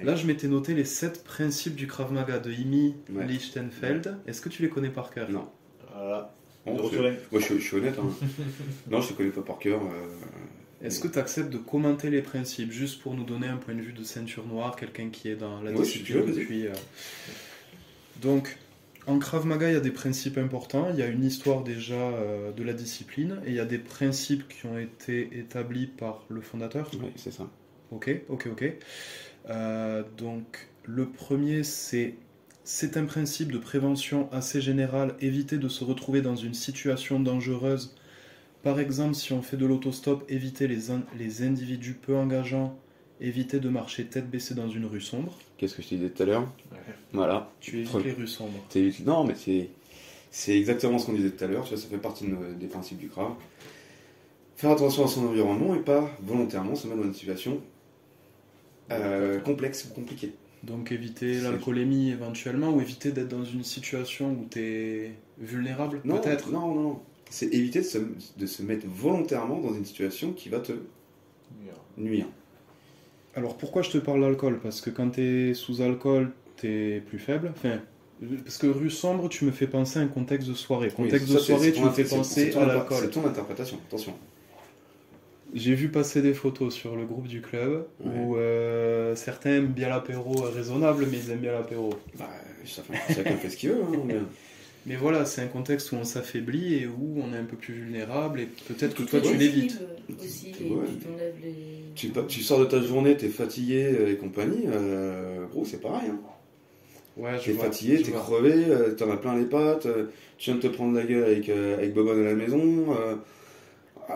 Là, je m'étais noté les 7 principes du Krav Maga de Imi Lichtenfeld. Est-ce que tu les connais par cœur? Non. Voilà. Moi, je suis honnête. Hein. Non, je ne les connais pas par cœur. Est-ce que tu acceptes de commenter les principes, juste pour nous donner un point de vue de ceinture noire, quelqu'un qui est dans la discipline depuis... Donc, en Krav Maga, il y a des principes importants. Il y a une histoire déjà de la discipline, et il y a des principes qui ont été établis par le fondateur. Oui, c'est ça. Ok. Donc, le premier, c'est un principe de prévention assez général, éviter de se retrouver dans une situation dangereuse. Par exemple, si on fait de l'autostop, éviter les individus peu engageants, éviter de marcher tête baissée dans une rue sombre. Qu'est-ce que je te disais tout à l'heure? Voilà. Tu évites les rues sombres. Non, mais c'est exactement ce qu'on disait tout à l'heure. Tu vois, ça fait partie des principes du Krav. Faire attention à son environnement et pas volontairement se mettre dans une situation complexe ou compliquée. Donc éviter l'alcoolémie éventuellement, ou éviter d'être dans une situation où tu es vulnérable, peut-être. Non. C'est éviter de se mettre volontairement dans une situation qui va te nuire. Alors pourquoi je te parle d'alcool? Parce que quand tu es sous alcool, tu es plus faible. Enfin, parce que rue sombre, tu me fais penser à un contexte de soirée. Contexte de soirée, tu me fais penser à l'alcool. C'est ton interprétation, attention. J'ai vu passer des photos sur le groupe du club où certains aiment bien l'apéro raisonnable, mais ils aiment bien l'apéro. Chacun fait ce qu'il veut. Hein, mais voilà, c'est un contexte où on s'affaiblit et où on est un peu plus vulnérable, et peut-être que toi tu l'évites. Aussi, tu t'enlèves les... Tu sors de ta journée, t'es fatigué et compagnie, gros, c'est pareil. Hein. Ouais, t'es fatigué, t'es crevé, t'en as plein les pattes, tu viens de te prendre la gueule avec Bobonne à la maison.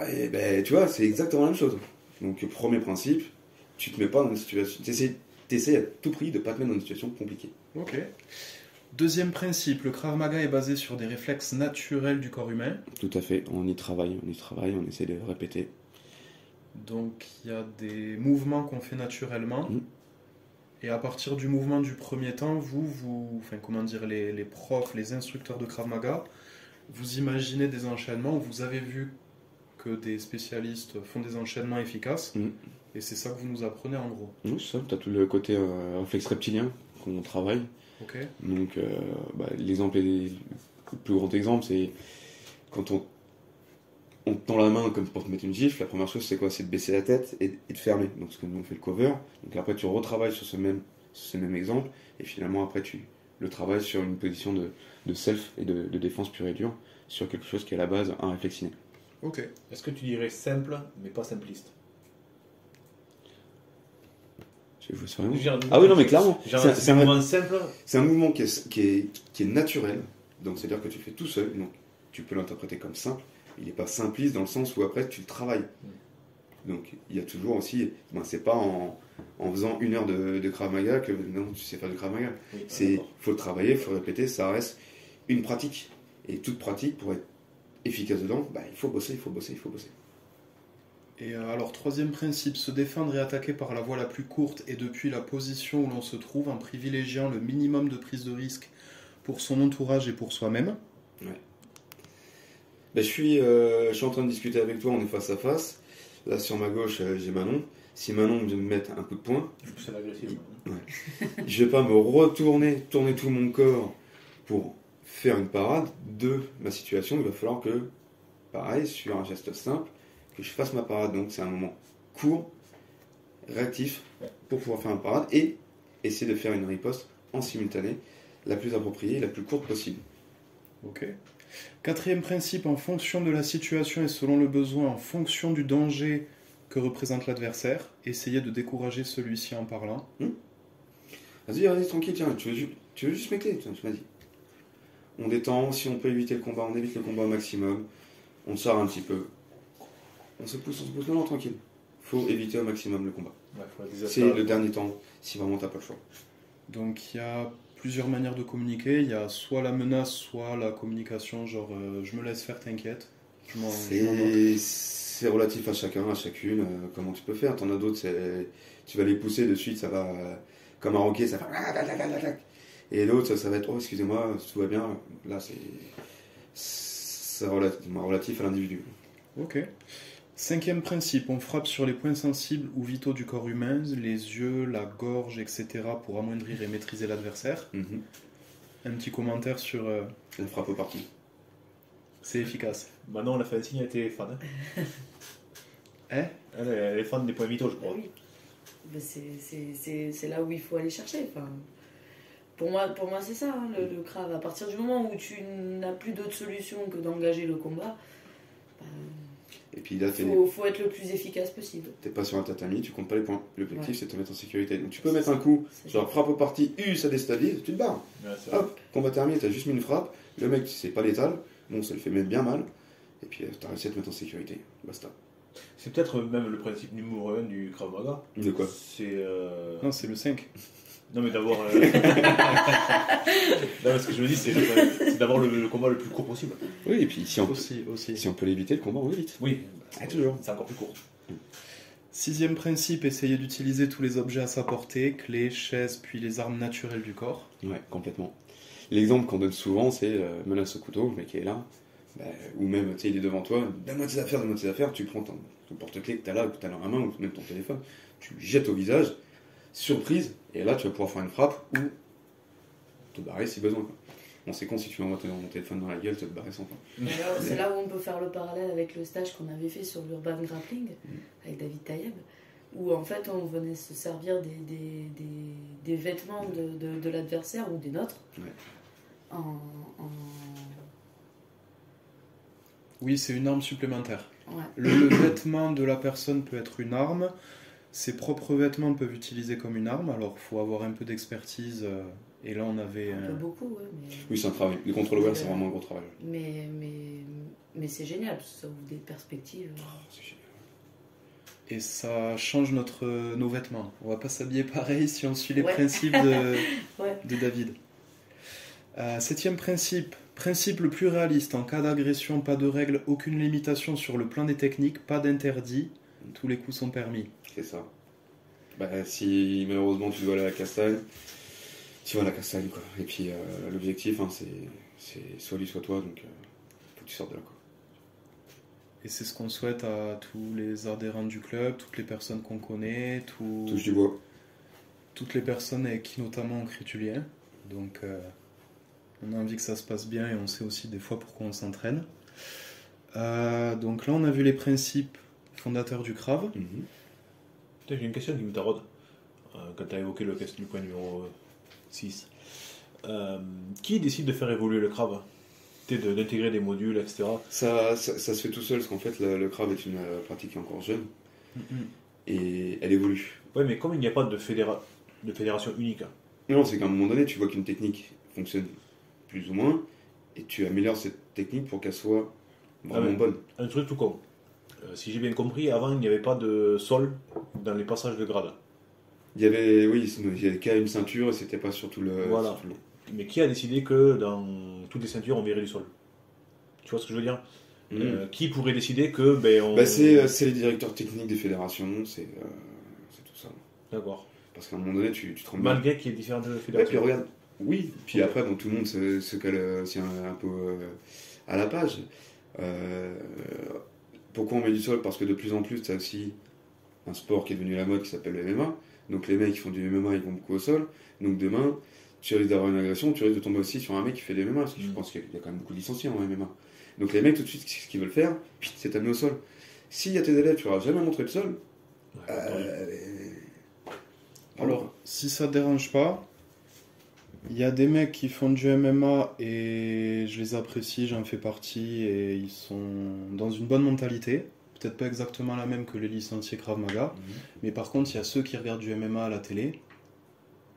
Et ben, tu vois, c'est exactement la même chose. Donc, premier principe, tu te mets pas dans une situation. T'essaies à tout prix de pas te mettre dans une situation compliquée. Ok. Deuxième principe, le Krav Maga est basé sur des réflexes naturels du corps humain. Tout à fait, on y travaille, on essaie de répéter. Donc, il y a des mouvements qu'on fait naturellement. Et à partir du mouvement du premier temps, les profs, les instructeurs de Krav Maga, vous imaginez des enchaînements où vous avez vu que des spécialistes font des enchaînements efficaces, et c'est ça que vous nous apprenez en gros. Oui, c'est ça, tu as tout le côté réflexe reptilien qu'on travaille. Okay. Donc, le plus gros exemple, c'est quand on te tend la main comme pour te mettre une gifle, la première chose c'est quoi? C'est de baisser la tête et de fermer. Donc, ce que nous on fait le cover. Donc, après, tu retravailles sur ce même exemple, et finalement, après, tu le travailles sur une position de self et de défense pure et dure, sur quelque chose qui est à la base un réflexe inné. Ok. Est-ce que tu dirais simple, mais pas simpliste? Ah oui, non, mais clairement. C'est un mouvement simple. C'est un mouvement qui est naturel. Donc, c'est-à-dire que tu le fais tout seul. Donc, tu peux l'interpréter comme simple. Il n'est pas simpliste dans le sens où après, tu le travailles. Donc, il y a toujours aussi... c'est pas en faisant 1 heure de Krav Maga que non, tu sais faire du Krav Maga. Il faut le travailler, il faut le répéter. Ça reste une pratique. Et toute pratique, pour être efficace dedans, il faut bosser. Et alors, troisième principe, se défendre et attaquer par la voie la plus courte et depuis la position où l'on se trouve, en privilégiant le minimum de prise de risque pour son entourage et pour soi-même. Ouais. Je suis en train de discuter avec toi, on est face à face. Là, sur ma gauche, j'ai Manon. Si Manon vient me mettre un coup de poing, c'est l'agressif. Je vais pas me tourner tout mon corps pour faire une parade de ma situation. Il va falloir que, pareil, sur un geste simple, que je fasse ma parade. Donc c'est un moment court, réactif, pour pouvoir faire une parade et essayer de faire une riposte en simultané, la plus appropriée, la plus courte possible. Ok. Quatrième principe, en fonction de la situation et selon le besoin, en fonction du danger que représente l'adversaire, essayer de décourager celui-ci en parlant. Vas-y, tranquille, tiens, tu veux juste m'éclairer, vas-y. On détend, si on peut éviter le combat, on évite le combat au maximum. On sort un petit peu. On se pousse, non, tranquille. Faut éviter au maximum le combat. C'est le dernier temps, si vraiment t'as pas le choix. Donc il y a plusieurs manières de communiquer. Il y a soit la menace, soit la communication, genre je me laisse faire, t'inquiète. C'est relatif à chacun, à chacune, comment tu peux faire. T'en as d'autres, tu vas les pousser de suite, ça va comme un roquet, ça va. Et d'autres, ça va être, oh excusez-moi, tout va bien. Là, c'est relatif à l'individu. Ok. 5e principe, on frappe sur les points sensibles ou vitaux du corps humain, les yeux, la gorge, etc. pour amoindrir et maîtriser l'adversaire. Un petit commentaire sur... On frappe au parti. C'est efficace. Maintenant, on a fait un signe, elle était fan. Elle est fan des points vitaux, je crois. Oui. Ben, c'est là où il faut aller chercher. Enfin, pour moi c'est ça, hein, le Krav. À partir du moment où tu n'as plus d'autre solution que d'engager le combat, et puis là, faut être le plus efficace possible. T'es pas sur un tatami, tu comptes pas les points. L'objectif, c'est de te mettre en sécurité. Donc tu peux mettre un coup, genre frappe au parti, ça déstabilise, tu te barres. Ouais, hop, combat terminé, t'as juste mis une frappe, le mec, c'est pas létal, bon, ça le fait même bien mal, et puis t'as réussi à te mettre en sécurité. Basta. C'est peut-être même le principe numéro 1 du Krav Maga. De quoi? Non, c'est le 5. Non, mais d'avoir. Non, ce que je me dis, c'est d'avoir le combat le plus court possible. Oui, et puis si on, aussi. si on peut l'éviter, le combat, on l'évite. Oui, toujours. C'est encore plus court. 6e principe, essayer d'utiliser tous les objets à sa portée, clés, chaises, puis les armes naturelles du corps. Ouais, complètement. L'exemple qu'on donne souvent, c'est menace au couteau, le mec qui est là, ou même, tu sais, il est devant toi, donne-moi tes affaires, tu prends ton porte-clés que t'as là, ou que t'as dans la main, ou même ton téléphone, tu le jettes au visage, surprise, et là tu vas pouvoir faire une frappe ou te barrer si besoin. Quoi. Bon, c'est con si tu m'envoies ton téléphone dans la gueule, te barrer sans point. C'est là où on peut faire le parallèle avec le stage qu'on avait fait sur l'Urban Grappling avec David Taïeb, où en fait on venait se servir des vêtements de l'adversaire ou des nôtres. Ouais. Oui, c'est une arme supplémentaire. Ouais. Le vêtement de la personne peut être une arme. Ses propres vêtements peuvent utiliser comme une arme. Alors, il faut avoir un peu d'expertise. Et là, on avait... Un peu beaucoup, ouais. Mais... Oui, c'est un travail. Les contrôleurs, c'est vraiment un gros travail. Mais c'est génial, ça ouvre des perspectives. C'est génial. Et ça change nos vêtements. On va pas s'habiller pareil si on suit les principes de David. 7e principe. Principe le plus réaliste. En cas d'agression, pas de règles, aucune limitation sur le plan des techniques, pas d'interdit. Tous les coups sont permis. C'est ça. Si malheureusement tu dois aller à la castagne, tu vas à la castagne, quoi. Et puis l'objectif, hein, c'est soit lui, soit toi, donc faut que tu sortes de là, quoi. Et c'est ce qu'on souhaite à tous les adhérents du club, toutes les personnes qu'on connaît, touche du bois. Toutes les personnes avec qui notamment on crée du lien. Donc on a envie que ça se passe bien et on sait aussi des fois pourquoi on s'entraîne. Donc là on a vu les principes fondateurs du Krav. J'ai une question qui me taraude quand tu as évoqué le point numéro 6. Qui décide de faire évoluer le Krav, d'intégrer des modules, etc. Ça se fait tout seul, parce qu'en fait le Krav est une pratique encore jeune et elle évolue. Oui, mais comme il n'y a pas de fédération unique. Non, c'est qu'à un moment donné, tu vois qu'une technique fonctionne plus ou moins et tu améliores cette technique pour qu'elle soit vraiment bonne. Un truc tout con. Si j'ai bien compris, avant il n'y avait pas de sol dans les passages de grade. Il y avait qu'à une ceinture et c'était pas sur tout le. Voilà. Sur tout le... Mais qui a décidé que dans toutes les ceintures on verrait du sol? Tu vois ce que je veux dire? Qui pourrait décider que c'est les directeurs techniques des fédérations, c'est tout ça. D'accord. Parce qu'à un moment donné, tu te rends malgré qu'il y ait différentes fédérations. Et puis regarde, oui. Puis après, tout le monde se cale aussi un peu à la page. Pourquoi on met du sol? Parce que de plus en plus, tu as aussi un sport qui est devenu la mode qui s'appelle le MMA. Donc les mecs qui font du MMA, ils vont beaucoup au sol. Donc demain, tu risques d'avoir une agression, tu risques de tomber aussi sur un mec qui fait du MMA. Parce que je pense qu'il y a quand même beaucoup de licenciés en MMA. Donc les mecs, tout de suite, ce qu'ils veulent faire, c'est t'amener au sol. S'il y a tes élèves, tu n'auras jamais montré le sol. Alors, si ça te dérange pas, il y a des mecs qui font du MMA et je les apprécie, j'en fais partie et ils sont dans une bonne mentalité. Peut-être pas exactement la même que les licenciés Krav Maga, mais par contre, il y a ceux qui regardent du MMA à la télé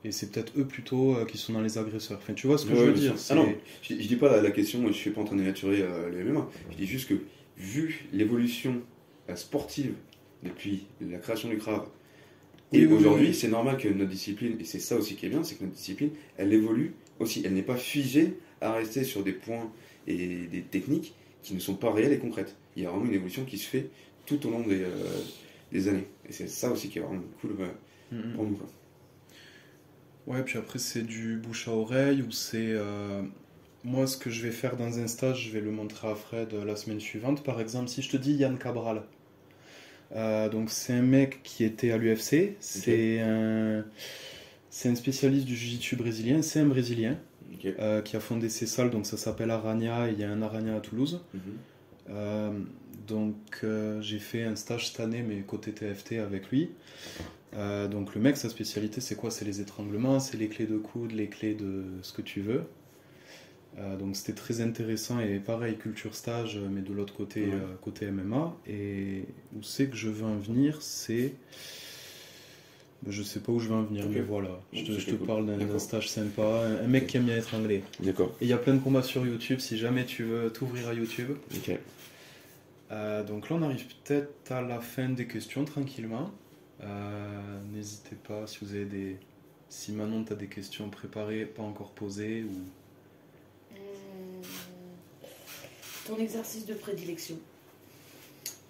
et c'est peut-être eux plutôt qui sont dans les agresseurs. Enfin, tu vois ce que je veux dire? Ah non, je dis pas la question, je suis pas en train de dénaturer le MMA. Je dis juste que, vu l'évolution sportive depuis la création du Krav, et aujourd'hui, c'est normal que notre discipline, et c'est ça aussi qui est bien, c'est que notre discipline, elle évolue aussi. Elle n'est pas figée à rester sur des points et des techniques qui ne sont pas réelles et concrètes. Il y a vraiment une évolution qui se fait tout au long des années. Et c'est ça aussi qui est vraiment cool pour nous. Quoi. Ouais, puis après, c'est du bouche à oreille, ou c'est... moi, ce que je vais faire dans un stage, je vais le montrer à Fred la semaine suivante. Par exemple, si je te dis Yann Cabral, Donc c'est un mec qui était à l'UFC, c'est un spécialiste du jiu-jitsu brésilien, c'est un Brésilien qui a fondé ses salles, donc ça s'appelle Aranya, et il y a un Aranya à Toulouse. J'ai fait un stage cette année, mais côté TFT avec lui. Donc le mec, sa spécialité c'est quoi? C'est les étranglements, c'est les clés de coude, les clés de ce que tu veux. Donc c'était très intéressant, et pareil, culture stage, mais de l'autre côté, côté MMA. Et où c'est que je veux en venir, c'est... Je sais pas où je veux en venir, mais voilà. Je te parle d'un stage sympa, un mec qui aime bien être anglais. D'accord. Et il y a plein de combats sur YouTube, si jamais tu veux t'ouvrir à YouTube. Ok. Donc là on arrive peut-être à la fin des questions tranquillement. N'hésitez pas si vous avez des... Si Manon t'as des questions préparées, pas encore posées ou... Ton exercice de prédilection?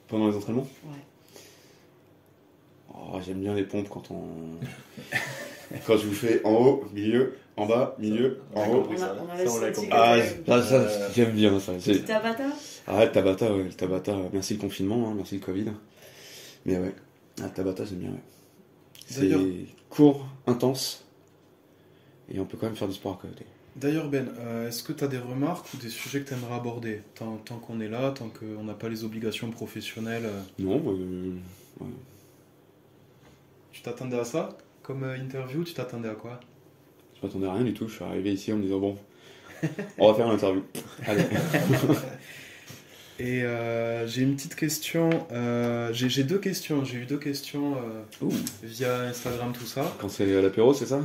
Pendant les entraînements? Ouais. Oh, j'aime bien les pompes quand quand je vous fais en haut, milieu, en bas, milieu, en haut. On l'a compris. Ça, j'aime bien ça. Le Tabata? Ah, le Tabata, ouais, le Tabata. Merci le confinement, merci le Covid. Mais ouais, le Tabata, j'aime bien. Ouais. C'est court, intense, et on peut quand même faire du sport à côté. D'ailleurs Ben, est-ce que tu as des remarques ou des sujets que tu aimerais aborder tant qu'on est là, tant qu'on n'a pas les obligations professionnelles Non, ouais. Tu t'attendais à ça? Comme interview, tu t'attendais à quoi? Je m'attendais à rien du tout, je suis arrivé ici en me disant bon, on va faire l'interview. Allez. Et j'ai une petite question, j'ai deux questions, j'ai eu deux questions via Instagram, tout ça. Quand c'est à l'apéro, c'est ça?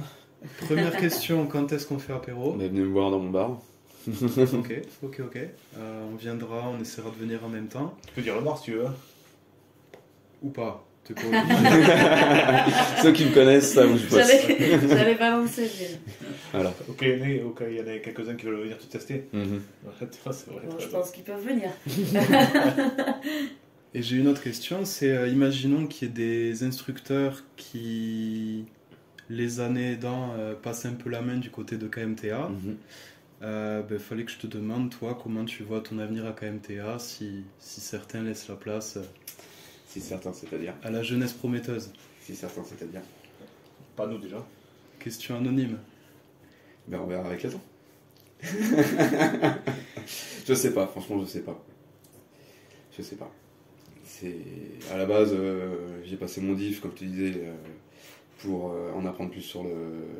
Première question, quand est-ce qu'on fait apéro? Venez me voir dans mon bar. Ok. On viendra, on essaiera de venir en même temps. Tu peux dire le bar si tu veux. Ou pas. T'es pas obligé. Ceux qui me connaissent, ça vous passe. J'allais balancer. Voilà. Ok, il y en a quelques-uns qui veulent venir te tester. Mm-hmm. Ouais, c'est vrai, Bon, je pense qu'ils peuvent venir. Et j'ai une autre question, c'est imaginons qu'il y ait des instructeurs qui, les années aidant, passent un peu la main du côté de KMTA. Fallait que je te demande, toi, comment tu vois ton avenir à KMTA, si certains laissent la place Si certains, c'est-à-dire à la jeunesse prometteuse. Si certains, c'est-à-dire Pas nous déjà. Question anonyme. Ben on verra avec le temps. Je sais pas, franchement, je sais pas. C'est à la base, j'ai passé mon diff, comme je te disais, pour en apprendre plus sur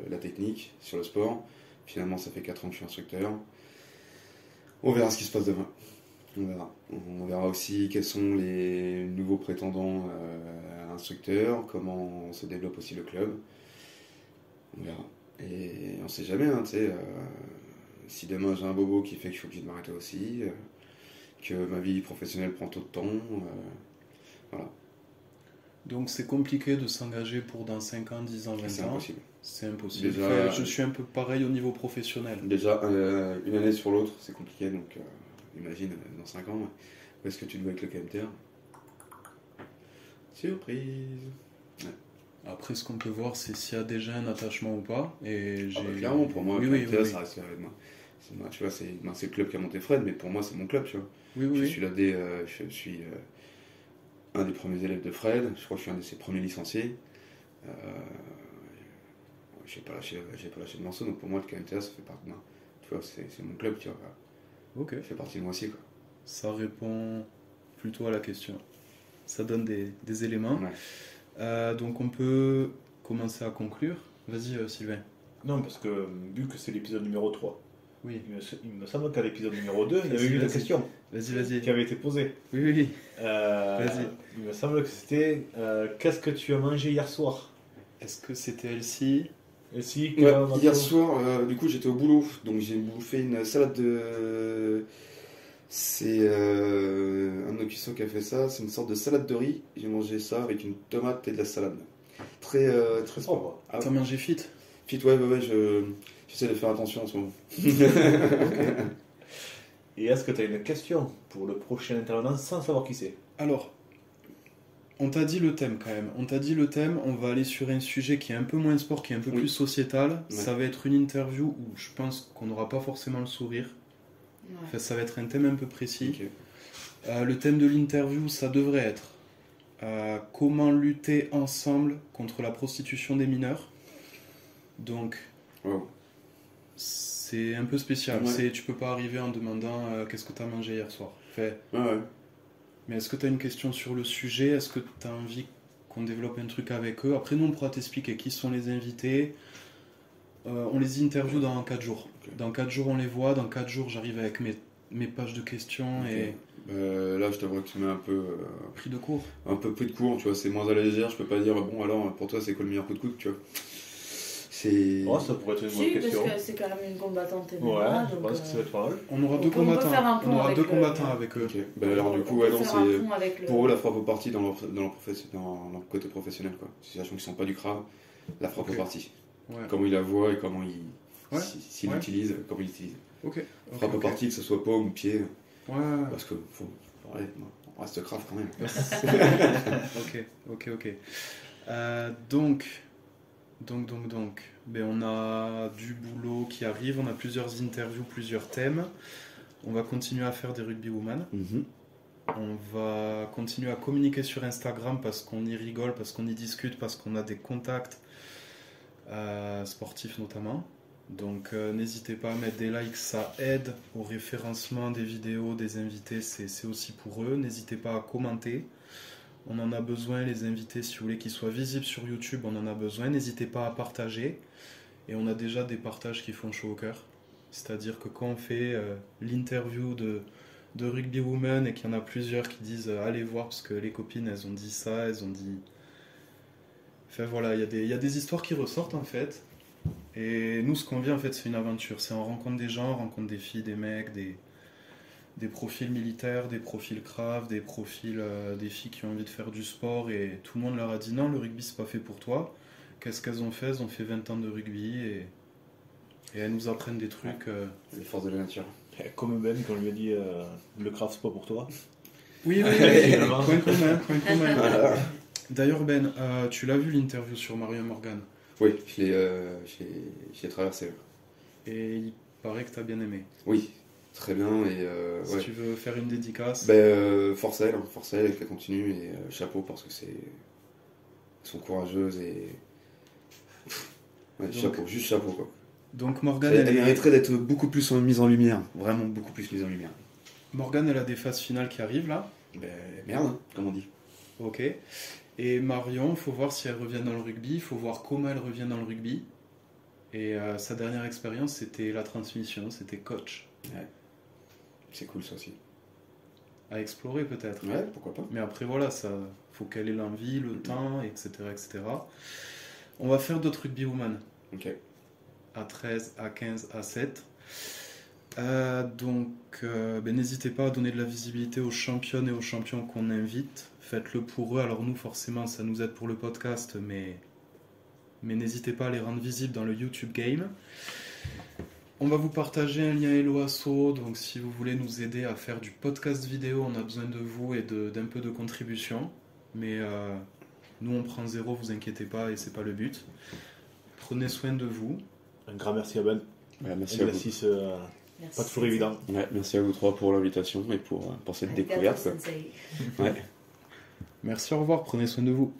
la technique, sur le sport. Finalement, ça fait 4 ans que je suis instructeur. On verra ce qui se passe demain. On verra aussi quels sont les nouveaux prétendants à instructeurs, comment se développe aussi le club. On verra. Et on sait jamais, hein, tu sais. Si demain j'ai un bobo qui fait qu'il faut que je m'arrête aussi, que ma vie professionnelle prend trop de temps, voilà. Donc c'est compliqué de s'engager pour dans 5 ans, 10 ans, 20 ans. C'est impossible. C'est impossible. Déjà, enfin, je suis un peu pareil au niveau professionnel. Déjà, une année sur l'autre, c'est compliqué, donc imagine dans 5 ans, où est-ce que tu te vois avec le KMTA? Surprise. Ouais. Après, ce qu'on peut voir, c'est s'il y a déjà un attachement ou pas. Et clairement, pour moi, oui, KMTA, ça reste... moi, tu vois, c'est le club qui a monté Fred, mais pour moi, c'est mon club, tu vois. Oui. Je suis là je suis un des premiers élèves de Fred, je crois que je suis un de ses premiers licenciés. J'ai pas lâché le morceau, donc pour moi, le KMTA, ça fait partie de moi. Tu vois, c'est mon club, tu vois. Ok. Ça fait partie de moi aussi, quoi. Ça répond plutôt à la question. Ça donne des éléments. Ouais. Donc on peut commencer à conclure. Vas-y Sylvain. Non, parce que vu que c'est l'épisode numéro 3, oui. il me semble qu'à l'épisode numéro 2, il y avait eu la question qui avait été posée. Oui. Vas-y. Il me semble que c'était qu'est-ce que tu as mangé hier soir? Est-ce que c'était Elsie? Elsie, hier soir, du coup, j'étais au boulot, donc j'ai bouffé une salade de... C'est un de nos cuissons qui a fait ça, c'est une sorte de salade de riz. J'ai mangé ça avec une tomate et de la salade. Très sport. T'as mangé fit? Fit, ouais, j'essaie de faire attention en ce moment. Okay. Et est-ce que tu as une question pour le prochain intervenant sans savoir qui c'est? Alors, on t'a dit le thème quand même. On va aller sur un sujet qui est un peu moins sport, qui est un peu plus sociétal. Ouais. Ça va être une interview où je pense qu'on n'aura pas forcément le sourire. Ouais. Enfin, ça va être un thème un peu précis. Okay. Le thème de l'interview, ça devrait être comment lutter ensemble contre la prostitution des mineurs. Donc, Wow. c'est un peu spécial. Ouais. Tu peux pas arriver en demandant qu'est-ce que tu as mangé hier soir. Fait, Ouais. mais est-ce que tu as une question sur le sujet? Est-ce que tu as envie qu'on développe un truc avec eux? Après, nous, on pourra t'expliquer qui sont les invités. On les interviewe dans 4 jours. Ok. Dans 4 jours, on les voit. Dans 4 jours, j'arrive avec mes pages de questions Ok. et Là, je t'avoue que tu mets un peu pris de cours. pris de cours, tu vois, c'est moins à la légère, je peux pas dire, bon alors, pour toi, c'est quoi le meilleur coup de coude, tu vois. C'est... Oh, ça pourrait être une bonne Si, parce question. que c'est quand même une combattante Ouais, MMA. je donc, pense que ça va être pas mal. On aura On deux peut- on peut combattants. faire un pont On aura avec deux le- combattants avec eux. Ok, ben alors du coup, on ouais, peut non, faire un c'est... pont avec le- Pour eux, la frappe au parti dans leur côté professionnel, quoi. Sachant qu'ils sont pas du crave, la frappe Ok. au parti. Ouais. Comment il la voit et comment il... Ouais. S'il Ouais. l'utilise, comment il l'utilise. Ok. Frappe au parti, que ce soit paume ou pied, Ouais. parce que pareil, on reste crave quand même. Ok. Donc, ben, on a du boulot qui arrive, on a plusieurs interviews, plusieurs thèmes. On va continuer à faire des rugby women. On va continuer à communiquer sur Instagram parce qu'on y rigole, parce qu'on y discute, parce qu'on a des contacts sportifs notamment. Donc n'hésitez pas à mettre des likes, ça aide au référencement des vidéos, des invités, c'est aussi pour eux. N'hésitez pas à commenter. On en a besoin, les invités, si vous voulez qu'ils soient visibles sur YouTube, on en a besoin. N'hésitez pas à partager. Et on a déjà des partages qui font chaud au cœur. C'est-à-dire que quand on fait l'interview de Rugby Women et qu'il y en a plusieurs qui disent allez voir parce que les copines elles ont dit ça, elles ont dit... Enfin voilà, il y a des histoires qui ressortent en fait. Et nous ce qu'on vit en fait c'est une aventure. C'est on rencontre des gens, on rencontre des filles, des mecs, des profils militaires, des profils craves, des profils des filles qui ont envie de faire du sport et tout le monde leur a dit non, le rugby c'est pas fait pour toi. Qu'est-ce qu'elles ont fait? Elles ont fait 20 ans de rugby et elles nous apprennent des trucs. Les forces de la nature. Comme Ben, quand on lui a dit le craft c'est pas pour toi. Oui, point commun. D'ailleurs Ben, tu l'as vu l'interview sur Mario Morgan Oui, je l'ai traversé. et il paraît que t'as bien aimé. Oui, très bien. Et Si ouais. tu veux faire une dédicace. Force à elle, qu'elle continue et chapeau parce que elles sont courageuses et ouais, Donc- chapeau, juste chapeau quoi. Donc Morgan, Elle mériterait d'être beaucoup plus mise en lumière, vraiment beaucoup plus mise en lumière. Morgan, elle a des phases finales qui arrivent là. Merde, hein, comme on dit. Ok. Et Marion, il faut voir si elle revient dans le rugby, il faut voir comment elle revient dans le rugby. Et sa dernière expérience, c'était la transmission, c'était coach. C'est cool ça aussi. À explorer peut-être. Ouais, pourquoi pas. Mais après voilà, ça faut qu'elle ait l'envie, le temps, etc., etc. On va faire d'autres rugby women. Ok. À 13, à 15, à 7. N'hésitez pas à donner de la visibilité aux championnes et aux champions qu'on invite. Faites-le pour eux. Alors nous, forcément, ça nous aide pour le podcast, mais n'hésitez pas à les rendre visibles dans le YouTube Game. On va vous partager un lien Hello Asso, donc si vous voulez nous aider à faire du podcast vidéo, on a besoin de vous et d'un peu de contribution. Mais nous, on prend zéro, vous inquiétez pas, et c'est pas le but. Prenez soin de vous. Un grand merci à Ben. Ouais, merci à vous. Exercice Merci. pas toujours évident. Ouais, merci à vous trois pour l'invitation et pour cette découverte. Arigato, sensei. Ouais. Merci, au revoir, prenez soin de vous.